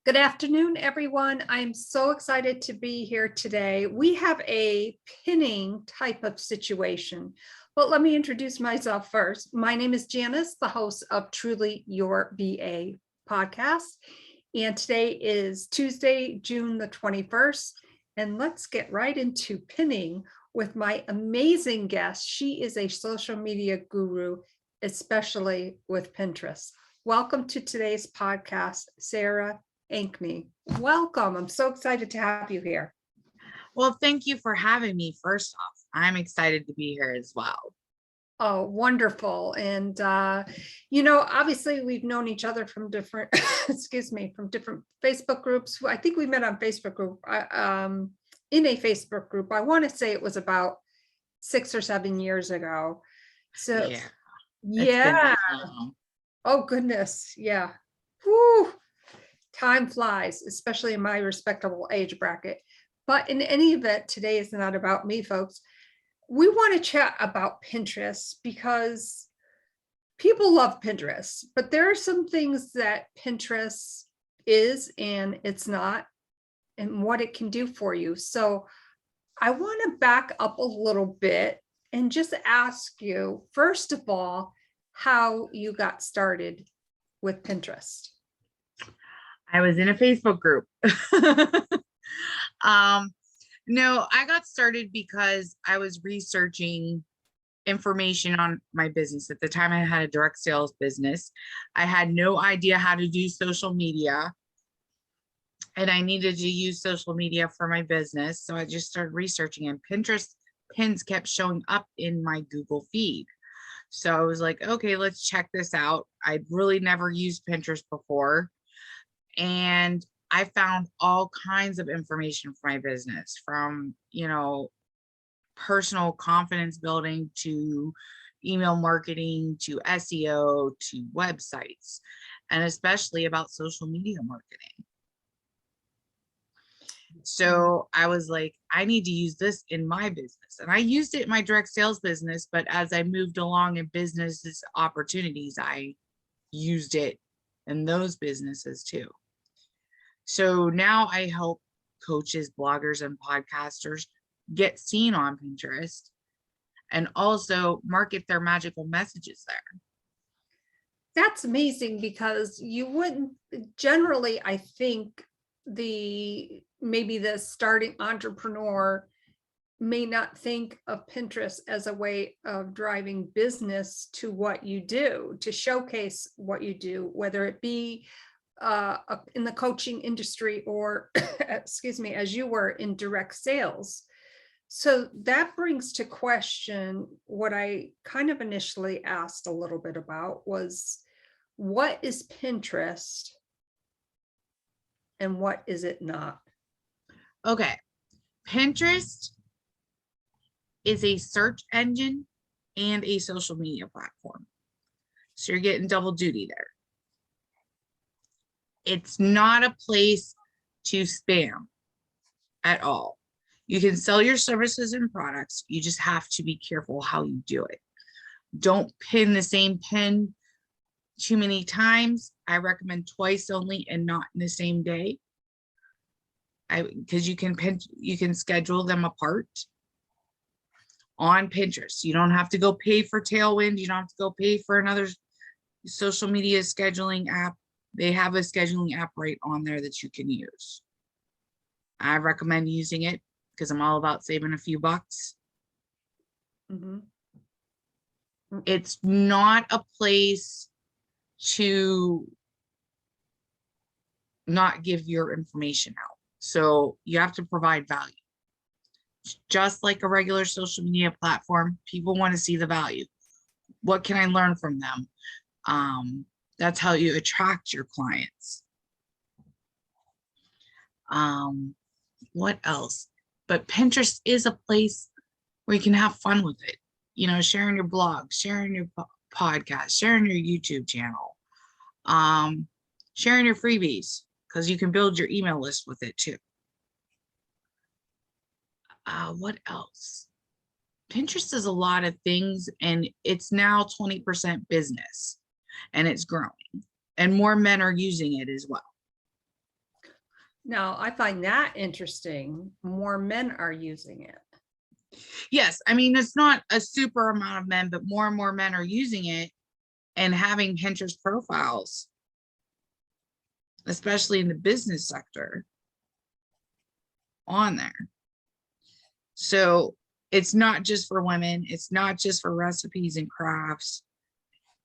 Good afternoon, everyone. I'm so excited to be here today. We have a pinning type of situation, but let me introduce myself first. My name is Janice, the host of Truly Your VA podcast. And today is Tuesday, June the 21st. And let's get right into pinning with my amazing guest. She is a social media guru, especially with Pinterest. Welcome to today's podcast, Sarah Ankney. Welcome. I'm so excited to have you here. Well, thank you for having me. First off, I'm excited to be here as well. Oh, wonderful. And, obviously we've known each other from different, from different Facebook groups. I think we met on Facebook group, in a Facebook group. I want to say it was about 6 or 7 years ago. So yeah. Oh, goodness. Yeah. Whew. Time flies, especially in my respectable age bracket. But in any event, today is not about me, folks. We want to chat about Pinterest because people love Pinterest, but there are some things that Pinterest is and it's not, and what it can do for you. So I want to back up a little bit and just ask you, first of all, how you got started with Pinterest. I was in a Facebook group. No, I got started because I was researching information on my business. At the time, I had a direct sales business. I had no idea how to do social media, and I needed to use social media for my business. So I just started researching, and Pinterest pins kept showing up in my Google feed. So I was like, okay, let's check this out. I'd really never used Pinterest before. And I found all kinds of information for my business, from, personal confidence building to email marketing to SEO to websites, and especially about social media marketing. So I was like, I need to use this in my business. And I used it in my direct sales business, but as I moved along in business opportunities, I used it in those businesses too. So now I help coaches, bloggers, and podcasters get seen on Pinterest and also market their magical messages there. That's amazing, because you wouldn't generally, I think maybe the starting entrepreneur may not think of Pinterest as a way of driving business to what you do, to showcase what you do, whether it be in the coaching industry or, as you were in direct sales. So that brings to question what I kind of initially asked a little bit about was, what is Pinterest and what is it not? Okay. Pinterest is a search engine and a social media platform. So you're getting double duty there. It's not a place to spam at all. You can sell your services and products. You just have to be careful how you do it. Don't pin the same pin too many times. I recommend twice only, and not in the same day. Because you can schedule them apart on Pinterest. You don't have to go pay for Tailwind. You don't have to go pay for another social media scheduling app. They have a scheduling app right on there that you can use. I recommend using it because I'm all about saving a few bucks. Mm-hmm. It's not a place to not give your information out. So you have to provide value. Just like a regular social media platform, people want to see the value. What can I learn from them? That's how you attract your clients. What else? But Pinterest is a place where you can have fun with it. Sharing your blog, sharing your podcast, sharing your YouTube channel, sharing your freebies, because you can build your email list with it too. What else? Pinterest is a lot of things, and it's now 20% business, and it's growing, and more men are using it as well. Now, I find that interesting. More men are using it. Yes, I mean, it's not a super amount of men, but more and more men are using it and having Pinterest profiles, especially in the business sector, on there. So it's not just for women, it's not just for recipes and crafts,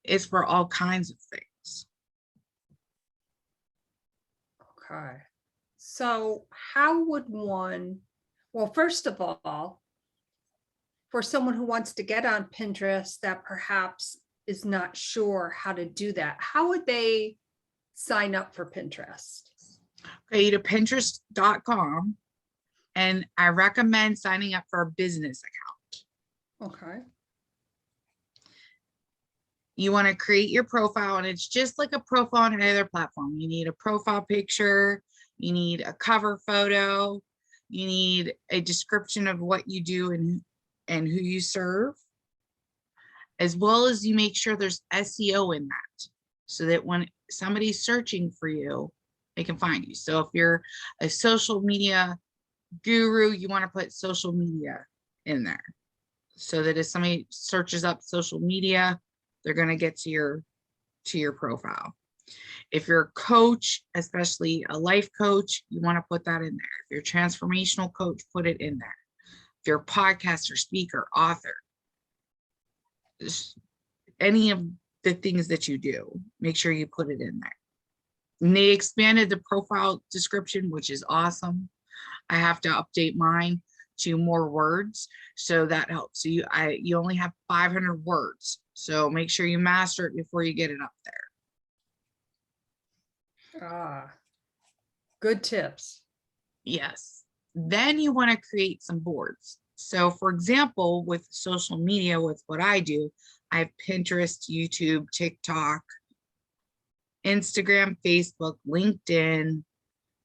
it's for all kinds of things. Okay. So how would one, well, first of all, for someone who wants to get on Pinterest that perhaps is not sure how to do that, how would they sign up for Pinterest? Okay, to Pinterest.com, and I recommend signing up for a business account. Okay. You want to create your profile, and it's just like a profile on any other platform. You need a profile picture, you need a cover photo, you need a description of what you do and who you serve, as well as you make sure there's SEO in that, so that when somebody's searching for you, they can find you. So if you're a social media guru, you want to put social media in there, so that if somebody searches up social media, they're going to get to your profile. If you're a coach, especially a life coach, you want to put that in there. If you're a transformational coach, put it in there. If you're a podcaster, speaker, author, any of the things that you do, make sure you put it in there. And they expanded the profile description, which is awesome. I have to update mine to more words, so that helps. So you only have 500 words, so make sure you master it before you get it up there. Ah, good tips. Yes. Then you want to create some boards. So for example, with social media, with what I do, I have Pinterest, YouTube, TikTok, Instagram, Facebook, LinkedIn,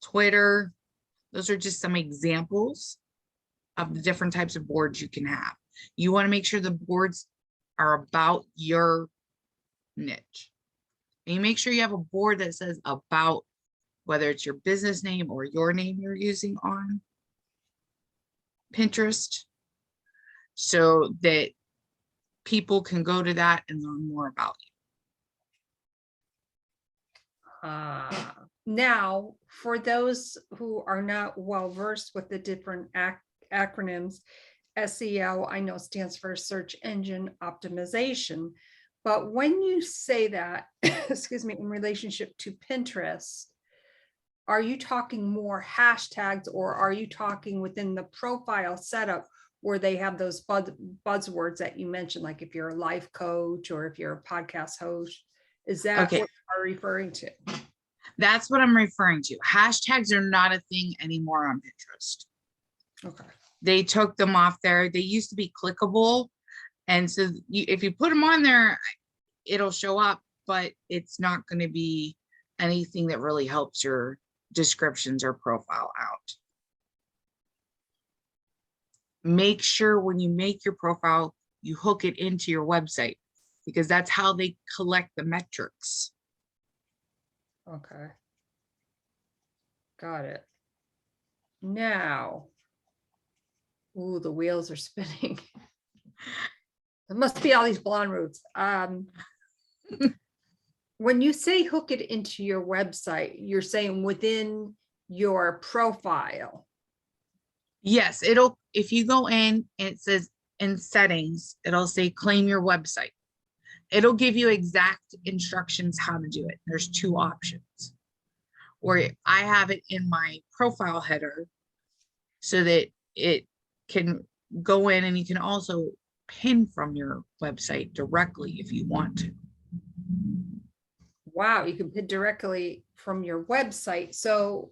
Twitter. Those are just some examples of the different types of boards you can have. You want to make sure the boards are about your niche. And you make sure you have a board that says about, whether it's your business name or your name you're using on Pinterest, so that people can go to that and learn more about you. Now, for those who are not well versed with the different acronyms, SEO, I know stands for search engine optimization. But when you say that, excuse me, in relationship to Pinterest, are you talking more hashtags, or are you talking within the profile setup where they have those buzzwords that you mentioned, like if you're a life coach or if you're a podcast host? Is that Okay, what you're referring to? that's what I'm referring to. Hashtags are not a thing anymore on Pinterest. Okay. They took them off there. They used to be clickable. And so if you put them on there, it'll show up, but it's not going to be anything that really helps your descriptions or profile out. Make sure when you make your profile, you hook it into your website, because that's how they collect the metrics. Okay. Got it. Now, ooh, the wheels are spinning. There must be all these blonde roots. When you say hook it into your website, you're saying within your profile. Yes, if you go in and it says in settings, it'll say claim your website. It'll give you exact instructions how to do it. There's two options. Or I have it in my profile header so that it can go in, and you can also pin from your website directly if you want to. Wow, you can pin directly from your website. So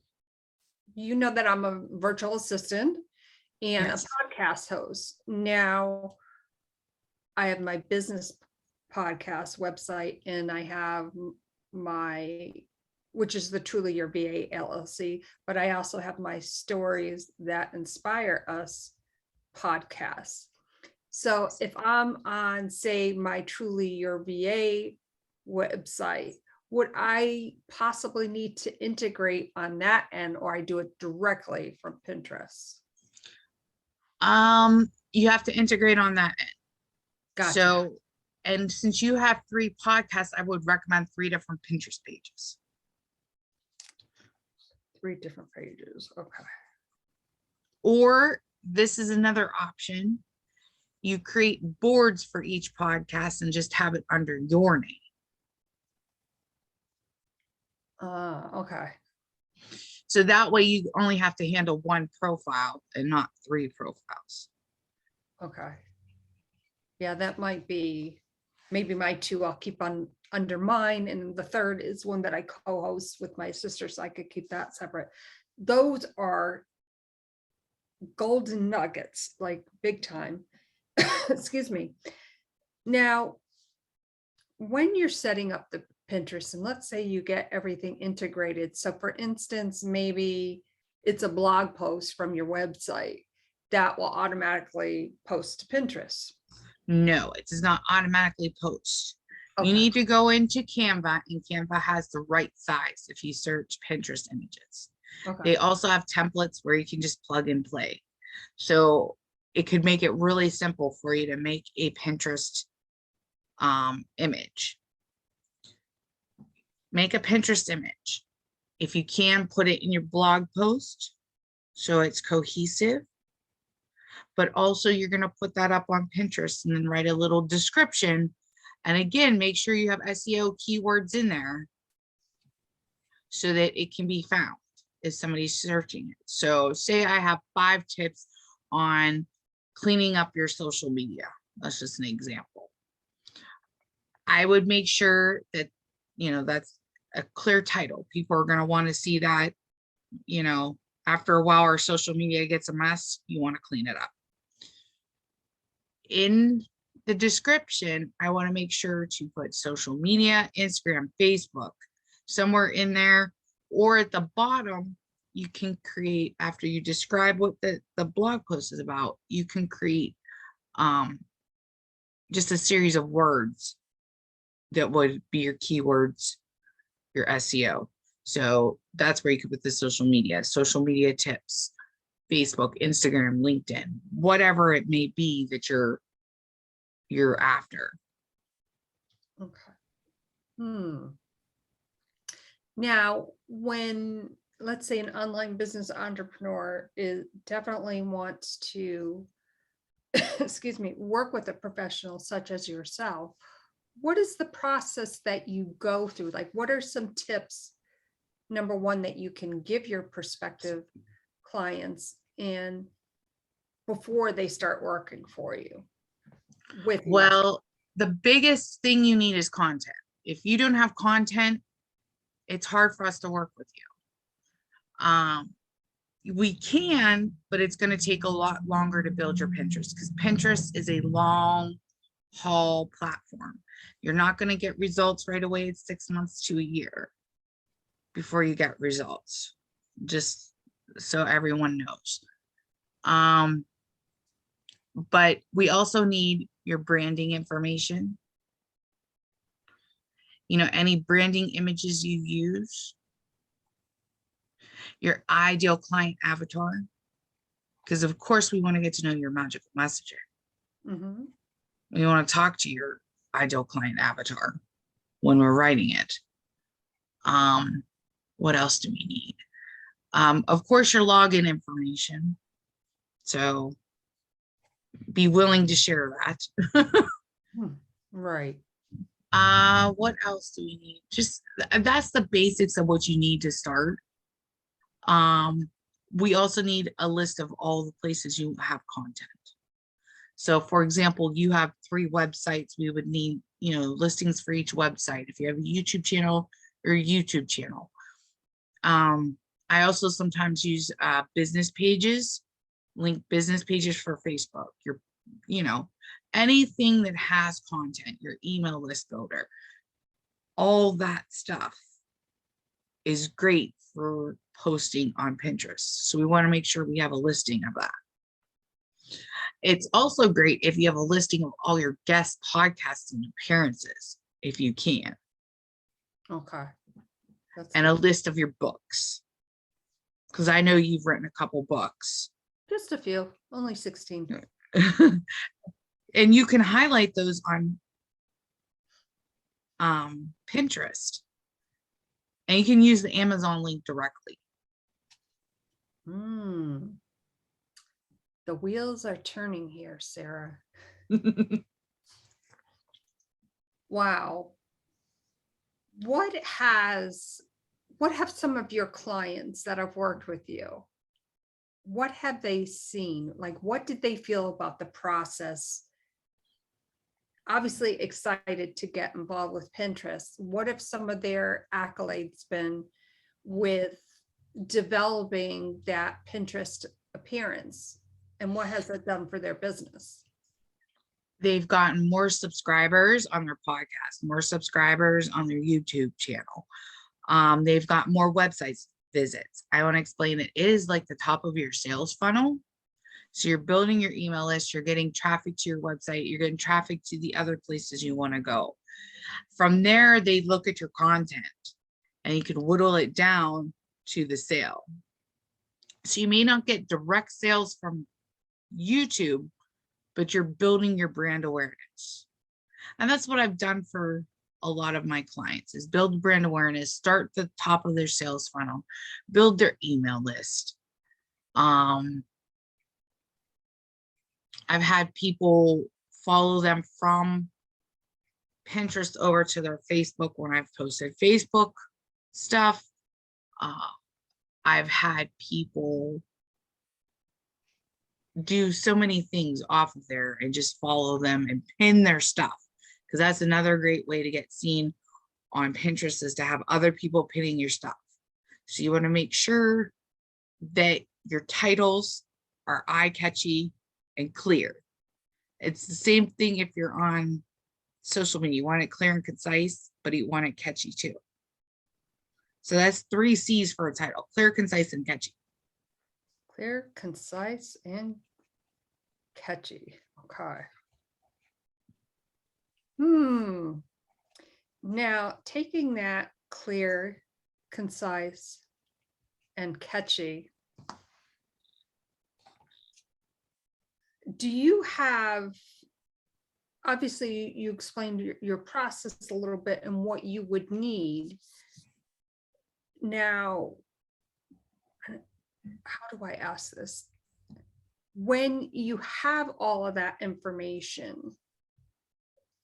you know that I'm a virtual assistant and Yes. a podcast host. Now I have my business podcast website, and I have my, which is the Truly Your VA LLC, but I also have my Stories That Inspire Us podcast. So if I'm on, say, my Truly Your VA website, would I possibly need to integrate on that end, or I do it directly from Pinterest? You have to integrate on that end. Gotcha. So, and since you have 3 podcasts, I would recommend 3 different Pinterest pages. 3 different pages. Okay. Or this is another option. You create boards for each podcast and just have it under your name. Okay. So that way you only have to handle 1 profile and not 3 profiles. Okay. Yeah, that might be, maybe my 2 I'll keep on under mine, and the 3rd is one that I co-host with my sister, so I could keep that separate. Those are golden nuggets, like big time. Excuse me. Now, when you're setting up the Pinterest, and let's say you get everything integrated. So for instance, maybe it's a blog post from your website that will automatically post to Pinterest. No, it does not automatically post. Okay. You need to go into Canva, and Canva has the right size if you search Pinterest images. Okay. They also have templates where you can just plug and play. So it could make it really simple for you to make a Pinterest image. Make a Pinterest image. If you can, put it in your blog post so it's cohesive. But also you're going to put that up on Pinterest and then write a little description. And again, make sure you have SEO keywords in there so that it can be found if somebody's searching it. So say I have 5 tips on cleaning up your social media. That's just an example. I would make sure that, that's a clear title. People are going to want to see that, after a while our social media gets a mess, you want to clean it up. In the description, I want to make sure to put social media, Instagram, Facebook, somewhere in there, or at the bottom, you can create, after you describe what the blog post is about, you can create just a series of words that would be your keywords, your SEO. So that's where you could put the social media tips, Facebook, Instagram, LinkedIn, whatever it may be that you're after. Okay. Now, when, let's say, an online business entrepreneur definitely wants to, excuse me, work with a professional such as yourself, what is the process that you go through? Like, what are some tips, number one, that you can give your prospective clients and before they start working for you? Well, the biggest thing you need is content. If you don't have content, it's hard for us to work with you. We can, but it's going to take a lot longer to build your Pinterest, because Pinterest is a long haul platform. You're not going to get results right away. It's 6 months to a year before you get results, just so everyone knows. But we also need your branding information. Any branding images you use, your ideal client avatar, because of course we want to get to know your magical messaging. Mm-hmm. We want to talk to your ideal client avatar when we're writing it. What else do we need? Of course, your login information. So be willing to share that. Right. What else do we need? Just that's the basics of what you need to start. We also need a list of all the places you have content. So for example, you have 3 websites. We would need, listings for each website. If you have a YouTube channel, or a YouTube channel. I also sometimes use business pages, link business pages for Facebook, anything that has content, your email list builder, all that stuff is great for posting on Pinterest. So we want to make sure we have a listing of that. It's also great if you have a listing of all your guest podcasts and appearances, if you can. Okay. That's and a good. list of your books. Because I know you've written a couple books. Just a few, only 16. And you can highlight those on Pinterest. And you can use the Amazon link directly. The wheels are turning here, Sarah. Wow. What have some of your clients that have worked with you, what have they seen? Like, what did they feel about the process? Obviously excited to get involved with Pinterest. What have some of their accolades been with developing that Pinterest appearance? And what has it done for their business? They've gotten more subscribers on their podcast, more subscribers on their YouTube channel. They've got more websites visits. I want to explain it is like the top of your sales funnel. So you're building your email list, you're getting traffic to your website, you're getting traffic to the other places you want to go. From there, they look at your content and you can whittle it down to the sale. So you may not get direct sales from YouTube, but you're building your brand awareness. And that's what I've done for a lot of my clients is build brand awareness, start the top of their sales funnel, build their email list. I've had people follow them from Pinterest over to their Facebook when I've posted Facebook stuff. I've had people do so many things off of there and just follow them and pin their stuff, because that's another great way to get seen on Pinterest is to have other people pinning your stuff. So you want to make sure that your titles are eye-catchy and clear. It's the same thing if you're on social media. You want it clear and concise, but you want it catchy too. So that's 3 C's for a title: clear, concise, and catchy. Clear, concise, and catchy. Okay. Now, taking that clear, concise, and catchy, do you have, obviously you explained your process a little bit and what you would need. Now, how do I ask this? When you have all of that information,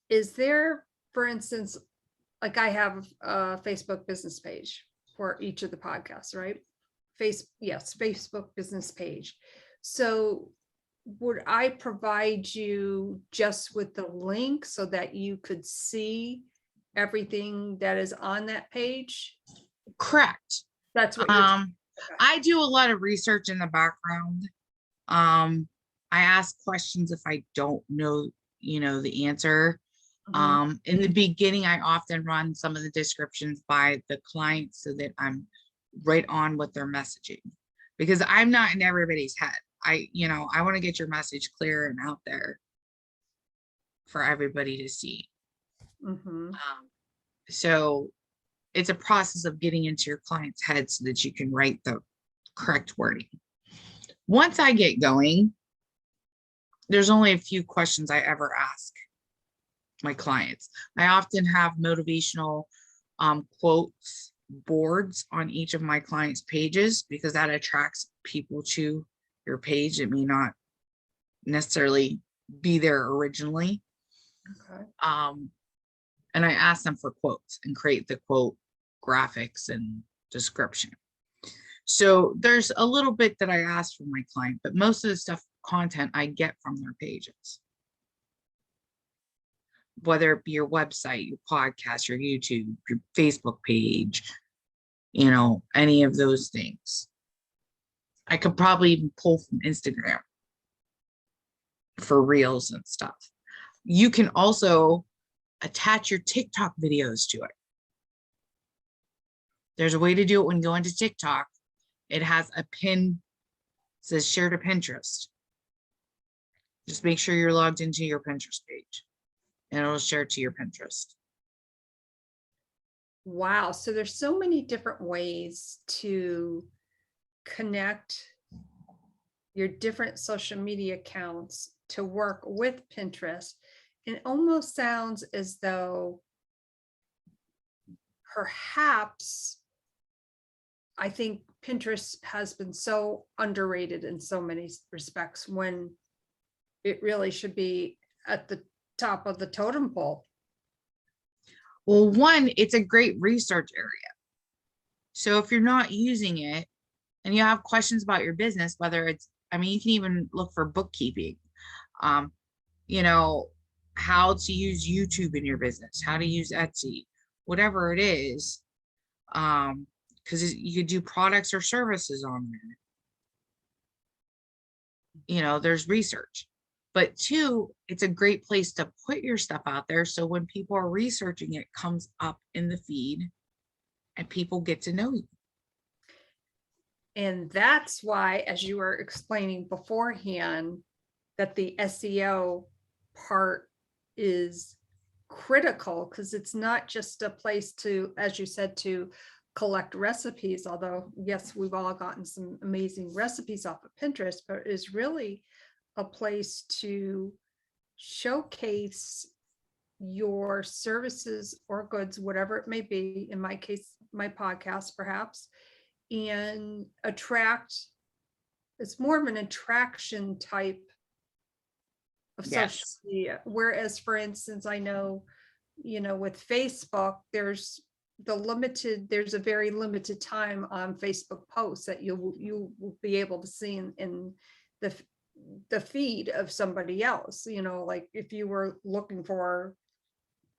is there, for instance, like I have a Facebook business page for each of the podcasts, right? Yes, Facebook business page. So would I provide you just with the link so that you could see everything that is on that page? Correct. That's what you're I do a lot of research in the background. I ask questions if I don't know, the answer. In the beginning, I often run some of the descriptions by the client so that I'm right on with their messaging, because I'm not in everybody's head. I want to get your message clear and out there for everybody to see. So it's a process of getting into your client's head so that you can write the correct wording. Once I get going, there's only a few questions I ever ask my clients. I often have motivational quotes boards on each of my clients' pages, because that attracts people to your page that may not necessarily be there originally. Okay. And I ask them for quotes and create the quote graphics and description. So there's a little bit that I ask from my client, but most of the stuff, content, I get from their pages. Whether it be your website, your podcast, your YouTube, your Facebook page, any of those things. I could probably even pull from Instagram for reels and stuff. You can also attach your TikTok videos to it. There's a way to do it when you go into TikTok. It has a pin, says share to Pinterest. Just make sure you're logged into your Pinterest page and it'll share to your Pinterest. Wow. So there's so many different ways to connect your different social media accounts to work with Pinterest. It almost sounds as though perhaps I think Pinterest has been so underrated in so many respects when it really should be at the top of the totem pole. Well, one, it's a great research area. So if you're not using it and you have questions about your business, whether it's, I mean, you can even look for bookkeeping, um, you know, how to use YouTube in your business, how to use Etsy, whatever it is. Because you could do products or services on there. You know, there's research. But two, it's a great place to put your stuff out there. So when people are researching it, comes up in the feed and people get to know you. And that's why, as you were explaining beforehand, that the SEO part is critical, because it's not just a place to, as you said, to collect recipes, although yes, we've all gotten some amazing recipes off of Pinterest, but it is really a place to showcase your services or goods, whatever it may be, in my case, my podcast perhaps, and attract, it's more of an attraction type of social Yes. media. Whereas, for instance, I know, with Facebook, there's a very limited time on Facebook posts that you will be able to see in the feed of somebody else. Like if you were looking for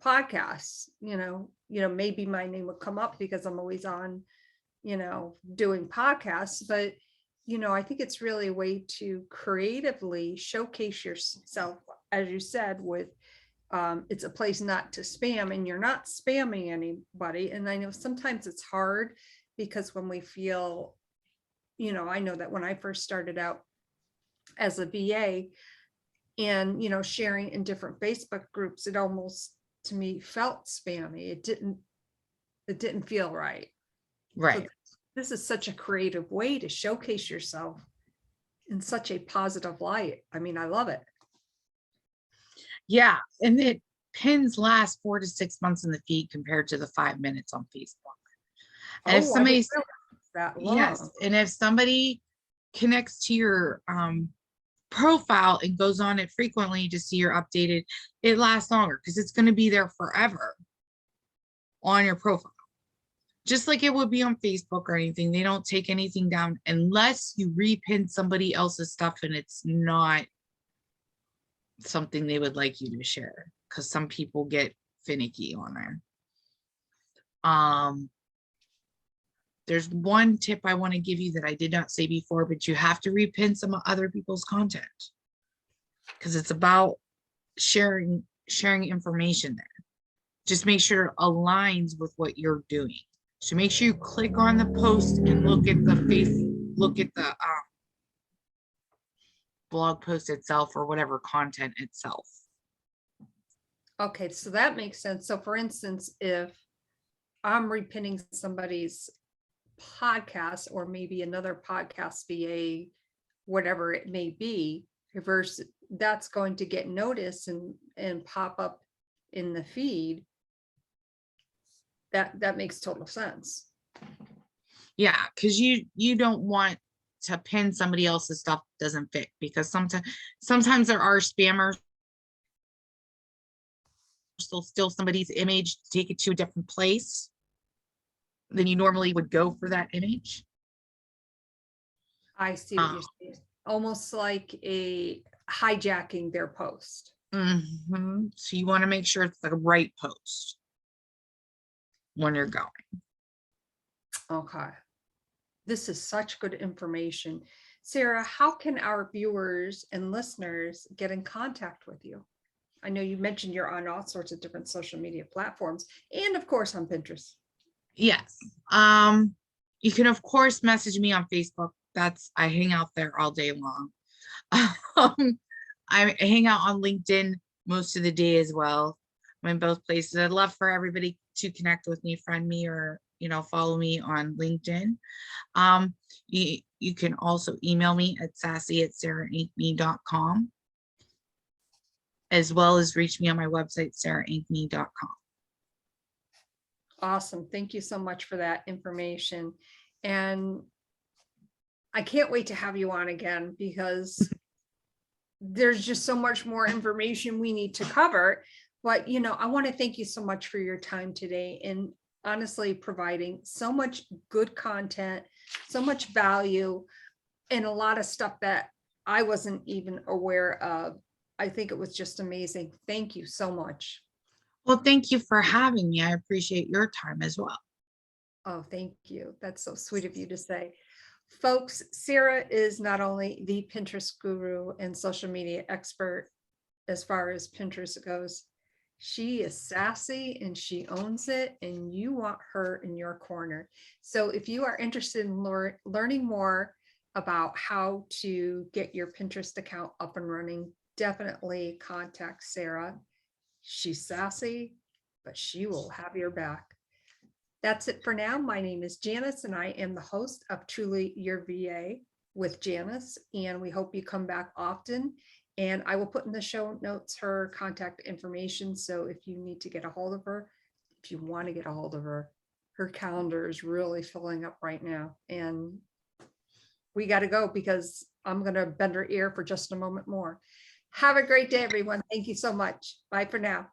podcasts, maybe my name would come up because I'm always on, doing podcasts. But I think it's really a way to creatively showcase yourself, as you said, with it's a place not to spam, and you're not spamming anybody. And I know sometimes it's hard because when we feel, I know that when I first started out as a VA and, sharing in different Facebook groups, it almost to me felt spammy. It didn't feel right. Right. So this is such a creative way to showcase yourself in such a positive light. I mean, I love it. Yeah. And it pins last 4 to 6 months in the feed compared to the 5 minutes on Facebook. And if Oh, I didn't somebody's, realize that yes, long. and if somebody connects to your profile and goes on it frequently to see your updated, it lasts longer because it's going to be there forever on your profile. Just like it would be on Facebook or anything. They don't take anything down unless you repin somebody else's stuff and it's not something they would like you to share, because some people get finicky on there. There's one tip I want to give you that I did not say before, but you have to repin some other people's content because it's about sharing information there. Just make sure it aligns with what you're doing. So make sure you click on the post and look at the blog post itself or whatever content itself. Okay, so that makes sense. So for instance, if I'm repinning somebody's podcast or maybe another podcast VA, whatever it may be, versus that's going to get noticed and pop up in the feed. That makes total sense. Yeah, because you don't want to pin somebody else's stuff that doesn't fit, because sometimes there are spammers. They'll steal somebody's image, take it to a different place than you normally would go for that image. I see what you're saying. Almost like a hijacking their post. So you want to make sure it's the right post when you're going. Okay. This is such good information. Sarah, how can our viewers and listeners get in contact with you? I know you mentioned you're on all sorts of different social media platforms and of course on Pinterest. Yes. You can of course message me on Facebook. I hang out there all day long. I hang out on LinkedIn most of the day as well. I'm in both places. I'd love for everybody to connect with me, friend me, or, follow me on LinkedIn. You can also email me at sassy@sarahankney.com, as well as reach me on my website, sarahankney.com. Awesome. Thank you so much for that information. And I can't wait to have you on again, because there's just so much more information we need to cover. But, I want to thank you so much for your time today, and honestly providing so much good content, so much value, and a lot of stuff that I wasn't even aware of. I think it was just amazing. Thank you so much. Well, thank you for having me. I appreciate your time as well. Oh, thank you. That's so sweet of you to say. Folks, Sarah is not only the Pinterest guru and social media expert as far as Pinterest goes, she is sassy and she owns it, and you want her in your corner. So if you are interested in learning more about how to get your Pinterest account up and running, definitely contact Sarah. She's sassy, but she will have your back. That's it for now. My name is Janice, and I am the host of Truly Your VA with Janice, and we hope you come back often. And I will put in the show notes her contact information. So if you need to get a hold of her, if you want to get a hold of her, her calendar is really filling up right now. And we got to go, because I'm going to bend her ear for just a moment more. Have a great day, everyone. Thank you so much. Bye for now.